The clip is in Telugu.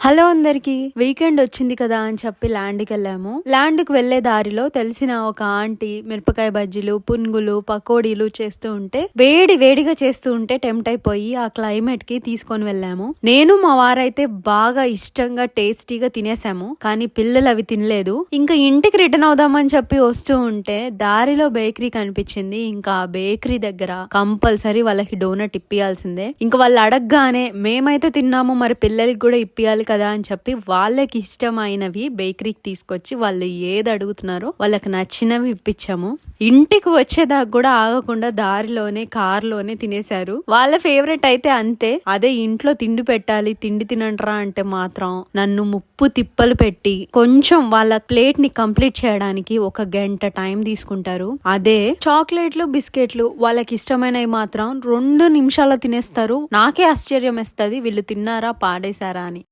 హలో అందరికి. వీకెండ్ వచ్చింది కదా అని చెప్పి ల్యాండ్కి వెళ్ళాము. ల్యాండ్కి వెళ్లే దారిలో తెలిసిన ఒక ఆంటీ మిరపకాయ బజ్జీలు, పునుగులు, పకోడీలు చేస్తూ ఉంటే వేడిగా చేస్తూ ఉంటే టెంప్ట్ అయిపోయి ఆ క్లైమేట్ కి తీసుకొని వెళ్ళాము. నేను మా వారైతే బాగా ఇష్టంగా టేస్టీగా తినేసాము. కానీ పిల్లలు అవి తినలేదు. ఇంకా ఇంటికి రిటర్న్ అవుదామని చెప్పి వస్తూ ఉంటే దారిలో బేకరీ కనిపించింది. ఇంకా ఆ బేకరీ దగ్గర కంపల్సరీ వాళ్ళకి డోనట్ ఇప్పియాల్సిందే. ఇంకా వాళ్ళు అడగగానే మేమైతే తిన్నాము, మరి పిల్లలకి కూడా ఇప్పియాలి కదా అని చెప్పి వాళ్ళకి ఇష్టమైనవి బేకరీకి తీసుకొచ్చి వాళ్ళు ఏది అడుగుతున్నారో వాళ్ళకి నచ్చినవి ఇప్పించాము. ఇంటికి వచ్చేదాకా కూడా ఆగకుండా దారిలోనే కార్లోనే తినేశారు. వాళ్ళ ఫేవరెట్ అయితే అంతే. అదే ఇంట్లో తిండి పెట్టాలి, తిండి తినంట్రా అంటే మాత్రం నన్ను ముప్పు తిప్పలు పెట్టి కొంచెం వాళ్ళ ప్లేట్ ని కంప్లీట్ చేయడానికి 1 గంట టైం తీసుకుంటారు. అదే చాక్లెట్లు, బిస్కెట్లు వాళ్ళకి ఇష్టమైనవి మాత్రం 2 నిమిషాల్లో తినేస్తారు. నాకే ఆశ్చర్యం వేస్తుంది వీళ్ళు తిన్నారా పాడేశారా అని.